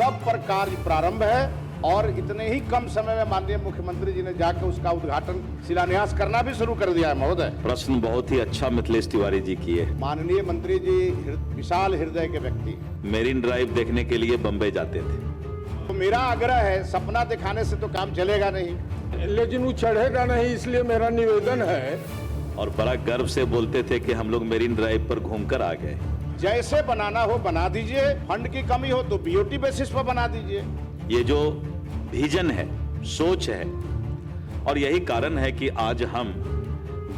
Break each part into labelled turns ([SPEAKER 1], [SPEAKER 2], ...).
[SPEAKER 1] सब पर कार्य प्रारंभ है और इतने ही कम समय में माननीय मुख्यमंत्री जी ने जाकर उसका उद्घाटन शिलान्यास करना भी शुरू कर दिया है महोदय।
[SPEAKER 2] प्रश्न बहुत ही अच्छा मिथिलेश तिवारी जी किए।
[SPEAKER 1] माननीय मंत्री जी विशाल हृदय के व्यक्ति,
[SPEAKER 2] मेरीन ड्राइव देखने के लिए बम्बई जाते थे।
[SPEAKER 1] तो मेरा आग्रह है, सपना दिखाने से तो काम चलेगा नहीं,
[SPEAKER 3] लेकिन वो चढ़ेगा नहीं, इसलिए मेरा निवेदन है।
[SPEAKER 2] और बड़ा गर्व से बोलते थे कि हम लोग मेरीन ड्राइव पर घूमकर आ गए।
[SPEAKER 1] जैसे बनाना हो बना दीजिए, फंड की कमी हो तो बीओटी बेसिस पर बना दीजिए।
[SPEAKER 2] ये जो विजन है, सोच है, और यही कारण है कि आज हम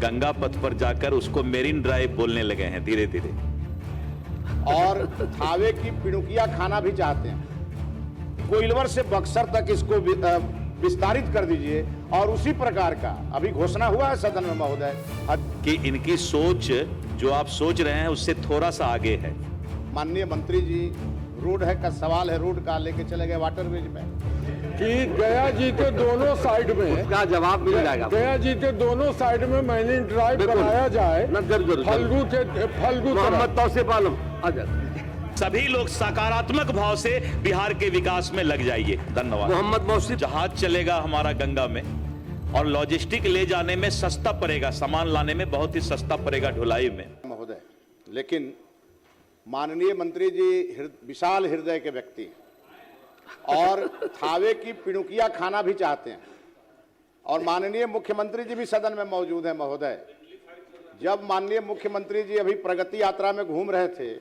[SPEAKER 2] गंगा पथ पर जाकर उसको मेरीन ड्राइव बोलने लगे हैं धीरे धीरे।
[SPEAKER 1] और थावे की पिड़ुकिया खाना भी चाहते हैं। कोइलवर से बक्सर तक इसको विस्तारित कर दीजिए और उसी प्रकार का अभी घोषणा हुआ है सदन में महोदय
[SPEAKER 2] कि इनकी सोच जो आप सोच रहे हैं उससे थोड़ा सा आगे है।
[SPEAKER 1] माननीय मंत्री जी, रोड है का सवाल है, रोड का लेके चले गए वाटरवेज में
[SPEAKER 3] कि गया जी के दोनों साइड में
[SPEAKER 4] उसका जवाब मिल जाएगा।
[SPEAKER 3] गया जी के दोनों साइड में मेरीन ड्राइव बनाया जाए। फल्गु
[SPEAKER 4] मोहम्मद तौसीफ आलम आजाद,
[SPEAKER 2] सभी लोग सकारात्मक भाव से बिहार के विकास में लग जाइए। धन्यवाद।
[SPEAKER 4] मोहम्मद मौसी,
[SPEAKER 2] जहाज चलेगा हमारा गंगा में और लॉजिस्टिक ले जाने में सस्ता पड़ेगा, सामान लाने में बहुत ही सस्ता पड़ेगा ढुलाई में
[SPEAKER 1] महोदय। लेकिन माननीय मंत्री जी विशाल हृदय के व्यक्ति और थावे की पिड़ुकिया खाना भी चाहते हैं। और माननीय मुख्यमंत्री जी भी सदन में मौजूद हैं महोदय। जब माननीय मुख्यमंत्री जी अभी प्रगति यात्रा में घूम रहे थे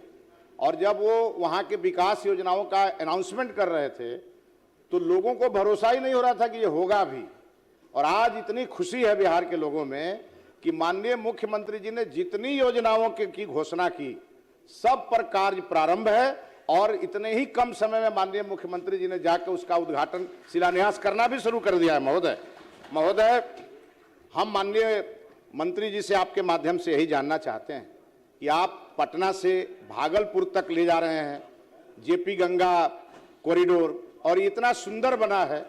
[SPEAKER 1] और जब वो वहाँ के विकास योजनाओं का अनाउंसमेंट कर रहे थे तो लोगों को भरोसा ही नहीं हो रहा था कि ये होगा भी। और आज इतनी खुशी है बिहार के लोगों में कि माननीय मुख्यमंत्री जी ने जितनी योजनाओं की घोषणा की, सब पर कार्य प्रारंभ है और इतने ही कम समय में माननीय मुख्यमंत्री जी ने जाकर उसका उद्घाटन शिलान्यास करना भी शुरू कर दिया है महोदय। हम माननीय मंत्री जी से आपके माध्यम से यही जानना चाहते हैं कि आप पटना से भागलपुर तक ले जा रहे हैं जेपी गंगा कॉरिडोर, और इतना सुंदर बना है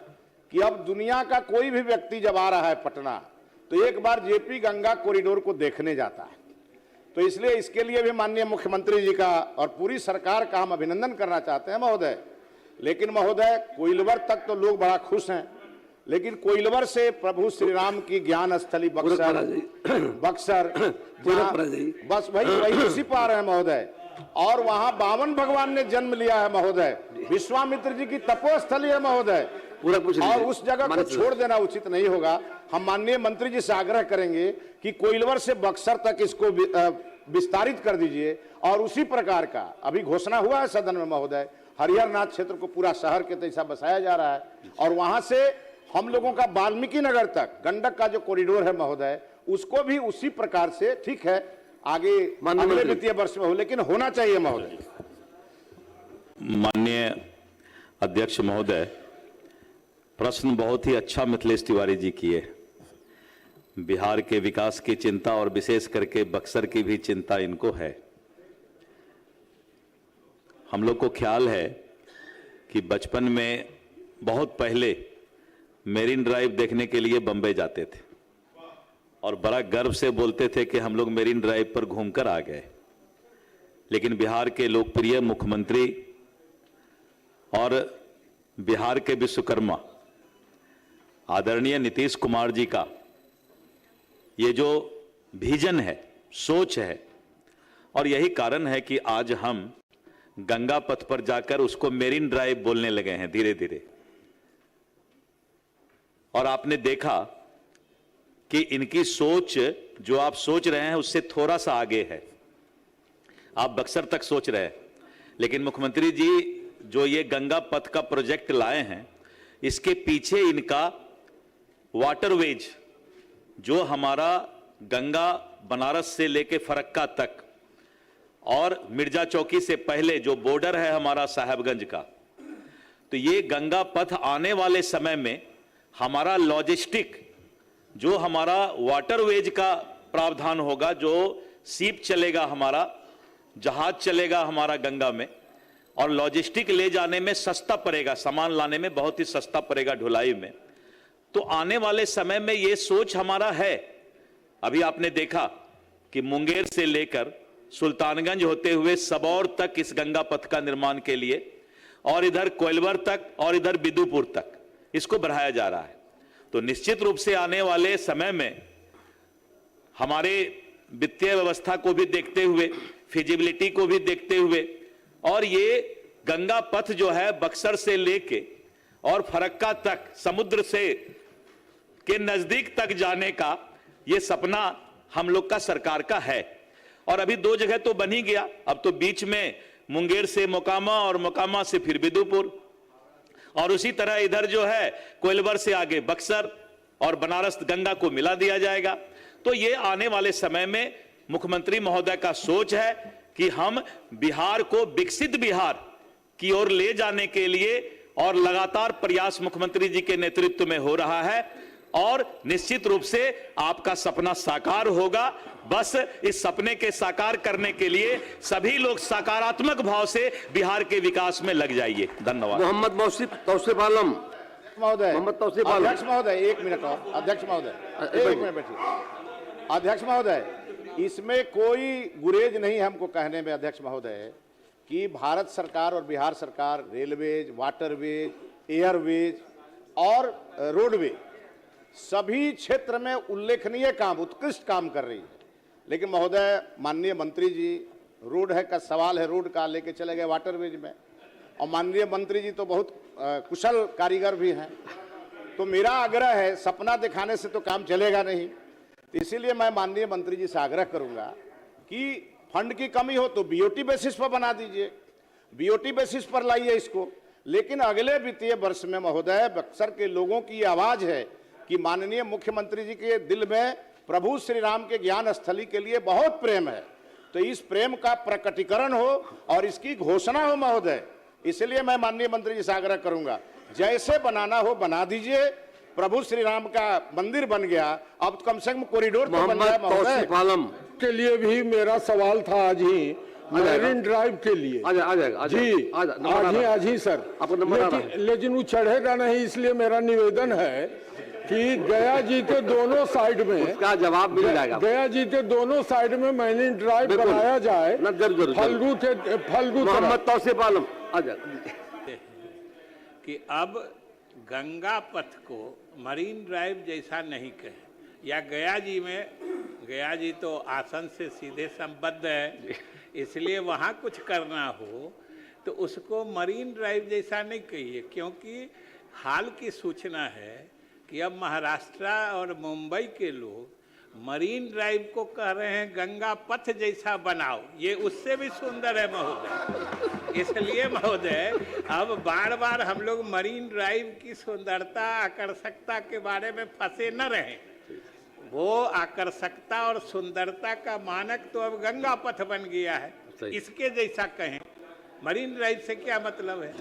[SPEAKER 1] कि अब दुनिया का कोई भी व्यक्ति जब आ रहा है पटना तो एक बार जेपी गंगा कॉरिडोर को देखने जाता है। तो इसलिए इसके लिए भी माननीय मुख्यमंत्री जी का और पूरी सरकार का हम अभिनंदन करना चाहते हैं महोदय। लेकिन महोदय, कोइलवर तक तो लोग बड़ा खुश हैं, लेकिन कोइलवर से प्रभु श्री राम की ज्ञान स्थली बक्सर बस वही उसी पर आ रहे हैं महोदय। और वहां 52 भगवान ने जन्म लिया है महोदय, विश्वामित्र जी की तपोस्थली है महोदय, और उस जगह को छोड़ देना उचित नहीं होगा। हम माननीय मंत्री जी से आग्रह करेंगे कि कोइलवर से बक्सर तक इसको विस्तारित कर दीजिए और उसी प्रकार का अभी घोषणा हुआ है सदन में महोदय। हरिहरनाथ क्षेत्र को पूरा शहर के जैसा बसाया जा रहा है और वहां से हम लोगों का वाल्मीकि नगर तक गंडक का जो कॉरिडोर है महोदय, उसको भी उसी प्रकार से, ठीक है आगे अगले वित्तीय वर्ष में हो, लेकिन होना चाहिए महोदय।
[SPEAKER 2] माननीय अध्यक्ष महोदय, प्रश्न बहुत ही अच्छा मिथिलेश तिवारी जी किए। बिहार के विकास की चिंता और विशेष करके बक्सर की भी चिंता इनको है। हम लोग को ख्याल है कि बचपन में बहुत पहले मेरीन ड्राइव देखने के लिए बम्बई जाते थे और बड़ा गर्व से बोलते थे कि हम लोग मेरीन ड्राइव पर घूमकर आ गए। लेकिन बिहार के लोकप्रिय मुख्यमंत्री और बिहार के विश्वकर्मा आदरणीय नीतीश कुमार जी का ये जो विजन है, सोच है, और यही कारण है कि आज हम गंगा पथ पर जाकर उसको मेरीन ड्राइव बोलने लगे हैं धीरे धीरे। और आपने देखा कि इनकी सोच जो आप सोच रहे हैं उससे थोड़ा सा आगे है। आप बक्सर तक सोच रहे हैं, लेकिन मुख्यमंत्री जी जो ये गंगा पथ का प्रोजेक्ट लाए हैं, इसके पीछे इनका वाटरवेज जो हमारा गंगा बनारस से लेके फरक्का तक और मिर्जा चौकी से पहले जो बॉर्डर है हमारा साहेबगंज का, तो ये गंगा पथ आने वाले समय में हमारा लॉजिस्टिक जो हमारा वाटरवेज का प्रावधान होगा, जो सीप चलेगा, हमारा जहाज चलेगा हमारा गंगा में, और लॉजिस्टिक ले जाने में सस्ता पड़ेगा, सामान लाने में बहुत ही सस्ता पड़ेगा ढुलाई में। तो आने वाले समय में ये सोच हमारा है। अभी आपने देखा कि मुंगेर से लेकर सुल्तानगंज होते हुए सबौर तक इस गंगा पथ का निर्माण के लिए और इधर कोइलवर तक और इधर बिदुपुर तक इसको बढ़ाया जा रहा है। तो निश्चित रूप से आने वाले समय में हमारे वित्तीय व्यवस्था को भी देखते हुए, फिजिबिलिटी को भी देखते हुए, और ये गंगा पथ जो है बक्सर से लेके और फरक्का तक समुद्र से के नजदीक तक जाने का ये सपना हम लोग का सरकार का है। और अभी 2 जगह तो बन ही गया, अब तो बीच में मुंगेर से मोकामा और मोकामा से फिर बिदुपुर, और उसी तरह इधर जो है कोइलवर से आगे बक्सर और बनारस गंगा को मिला दिया जाएगा। तो ये आने वाले समय में मुख्यमंत्री महोदय का सोच है कि हम बिहार को विकसित बिहार की ओर ले जाने के लिए और लगातार प्रयास मुख्यमंत्री जी के नेतृत्व में हो रहा है, और निश्चित रूप से आपका सपना साकार होगा। बस इस सपने के साकार करने के लिए सभी लोग सकारात्मक भाव से बिहार के विकास में लग जाइए। धन्यवाद।
[SPEAKER 4] मोहम्मद तौसीफ आलम।
[SPEAKER 1] महोदय,
[SPEAKER 4] मोहम्मद तौसीफ आलम।
[SPEAKER 1] अध्यक्ष महोदय 1 मिनट और। अध्यक्ष महोदय 1 मिनट बैठिए। अध्यक्ष महोदय, इसमें कोई गुरेज नहीं है हमको कहने में अध्यक्ष महोदय कि भारत सरकार और बिहार सरकार रेलवेज, वाटरवेज, एयरवेज और रोडवेज सभी क्षेत्र में उल्लेखनीय काम, उत्कृष्ट काम कर रही है। लेकिन महोदय, माननीय मंत्री जी, रोड है का सवाल है, रोड का लेके चले गए वाटरवेज में, और माननीय मंत्री जी तो बहुत कुशल कारीगर भी हैं। तो मेरा आग्रह है, सपना दिखाने से तो काम चलेगा नहीं, तो इसीलिए मैं माननीय मंत्री जी से आग्रह करूंगा कि फंड की कमी हो तो बीओटी बेसिस पर बना दीजिए, बीओटी बेसिस पर लाइए इसको। लेकिन अगले वित्तीय वर्ष में महोदय, बक्सर के लोगों की ये आवाज है कि माननीय मुख्यमंत्री जी के दिल में प्रभु श्री राम के ज्ञान स्थली के लिए बहुत प्रेम है, तो इस प्रेम का प्रकटीकरण हो और इसकी घोषणा हो महोदय। इसलिए मैं माननीय मंत्री जी से आग्रह करूंगा, जैसे बनाना हो बना दीजिए। प्रभु श्री राम का मंदिर बन गया, अब कम से कम कॉरिडोर तो बन जाए महोदय।
[SPEAKER 3] के लिए भी मेरा सवाल था आज ही, मरीन ड्राइव के लिए।
[SPEAKER 4] आ जाएगा
[SPEAKER 3] जी, आज ही सर। लेकिन वो चढ़ेगा नहीं, इसलिए मेरा निवेदन है कि गया जी के दोनों साइड में
[SPEAKER 4] उसका जवाब मिल जाएगा।
[SPEAKER 3] गया जी के दोनों साइड में मरीन ड्राइव बनाया जाए, फल्गु।
[SPEAKER 4] मोहम्मद तौसीफ आलम आ जाएगा
[SPEAKER 5] कि अब गंगा पथ को मरीन ड्राइव जैसा नहीं कहे, या गया जी तो आसन से सीधे संबद्ध है, इसलिए वहाँ कुछ करना हो तो उसको मरीन ड्राइव जैसा नहीं कहिए, क्योंकि हाल की सूचना है कि अब महाराष्ट्र और मुंबई के लोग मरीन ड्राइव को कह रहे हैं गंगा पथ जैसा बनाओ। ये उससे भी सुंदर है महोदय। इसलिए महोदय, अब बार बार हम लोग मरीन ड्राइव की सुंदरता, आकर्षकता के बारे में फंसे न रहें। वो आकर्षकता और सुंदरता का मानक तो अब गंगा पथ बन गया है, इसके जैसा कहें। मरीन ड्राइव से क्या मतलब है?